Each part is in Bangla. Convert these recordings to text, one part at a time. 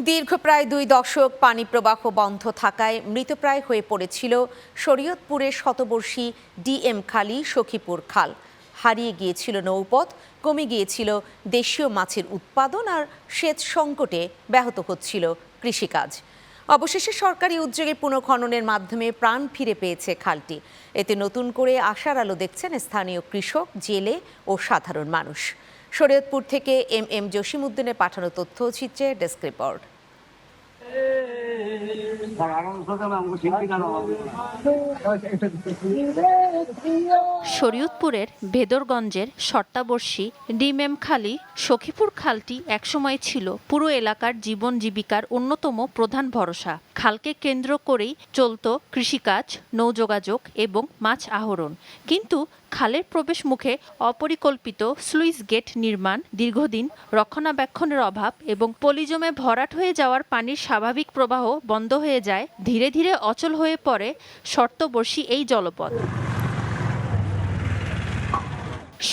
দীর্ঘ প্রায় 2 দশক পানি প্রবাহ বন্ধ থাকায় মৃতপ্রায় হয়ে পড়েছিল শরীয়তপুরের শতবর্ষী ডিএম খালি সখীপুর খাল। হারিয়ে গিয়েছিল নৌপথ, কমে গিয়েছিল দেশীয় মাছের উৎপাদন আর সেচ সংকটে ব্যাহত হচ্ছিল কৃষিকাজ। অবশেষে সরকারি উদ্যোগে পুনঃখননের মাধ্যমে প্রাণ ফিরে পেয়েছে খালটি। এতে নতুন করে আশার আলো দেখছেন স্থানীয় কৃষক, জেলে ও সাধারণ মানুষ। শরীয়তপুর থেকে এম জসিমউদ্দিনের পাঠানো তথ্যচিত্রে ডেস্ক রিপোর্ট। শরীয়তপুরের ভেদরগঞ্জের শর্তাবর্ষী ডিএম খালি সখীপুর খালটি একসময় ছিল পুরো এলাকার জীবন জীবিকার অন্যতম প্রধান ভরসা। খালকে কেন্দ্র করেই চলত কৃষিকাজ, নৌযোগাযোগ এবং মাছ আহরণ। কিন্তু খালের প্রবেশ মুখে অপরিকল্পিত স্লুইস গেট নির্মাণ, দীর্ঘদিন রক্ষণাবেক্ষণের অভাব এবং পলিজমে ভরাট হয়ে যাওয়ার পানির স্বাভাবিক প্রবাহ বন্ধ হয়ে যায়। ধীরে ধীরে অচল হয়ে পড়ে শর্তবর্ষী এই জলপথ।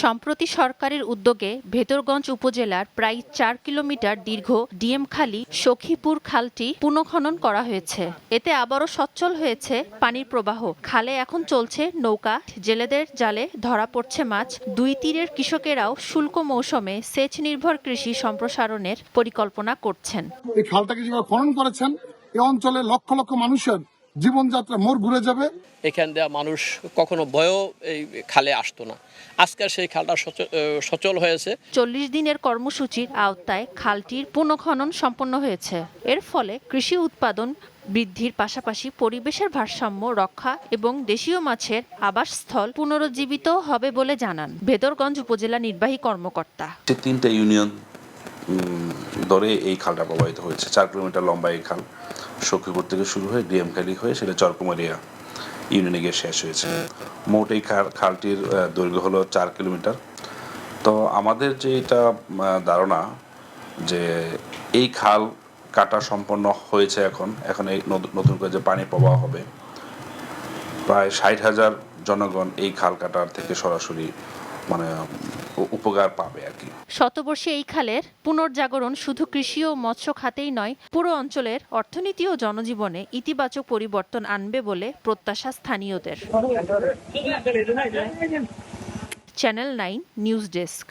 সম্প্রতি সরকারের উদ্যোগে ভেদরগঞ্জ উপজেলার প্রায় 4 কিলোমিটার দীর্ঘ ডিএমখালি সখীপুর খালটি পুনঃখনন করা হয়েছে। এতে আবারও সচ্ছল হয়েছে পানির প্রবাহ। খালে এখন চলছে নৌকা, জেলেদের জালে ধরা পড়ছে মাছ। দুই তীরের কৃষকেরাও শুল্ক মৌসুমে সেচ নির্ভর কৃষি সম্প্রসারণের পরিকল্পনা করছেন। এই খালটাকে যেভাবে খনন করেছেন, এই অঞ্চলে লক্ষ লক্ষ মানুষের জীবনযাত্রা মোড় ঘুরে যাবে। এখান দিয়ে মানুষ কখনো ভয়ও এই খালে আসতো না। আজকাল সেই খালটা সচল হয়েছে। 40 দিনের কর্মসূচির আওতায় খালটির পুনঃখনন সম্পন্ন হয়েছে। এর ফলে কৃষি উৎপাদন বৃদ্ধির পাশাপাশি পরিবেশের ভারসাম্য রক্ষা এবং দেশীয় মাছের আবাসস্থল পুনরুজ্জীবিত হবে বলে জানান ভেদরগঞ্জ উপজেলা নির্বাহী কর্মকর্তা। 3টা ইউনিয়ন ধরে এই খালটা প্রবাহিত হয়েছে। 4 কিলোমিটার লম্বা এই খাল সখীপুর থেকে শুরু হয়ে ডিএমখালি হয়ে সেটা চরকুমারিয়া ইউনিয়নে গিয়ে শেষ হয়েছে। মোট এই খালটির দৈর্ঘ্য হলো 4 কিলোমিটার। তো আমাদের যে এটা ধারণা যে এই খাল কাটা সম্পন্ন হয়েছে, এখন এই নতুন করে যে পানি প্রবাহ হবে, প্রায় 60,000 জনগণ এই খাল কাটার থেকে সরাসরি উপকার পাবে আর কি। শতবর্ষী এই খালের পুনর্জাগরণ শুধু কৃষি ও মৎস্য খাতেই নয়, পুরো অঞ্চলের অর্থনীতি ও জনজীবনে ইতিবাচক পরিবর্তন আনবে বলে প্রত্যাশা স্থানীয়দের। Channel 9 news desk.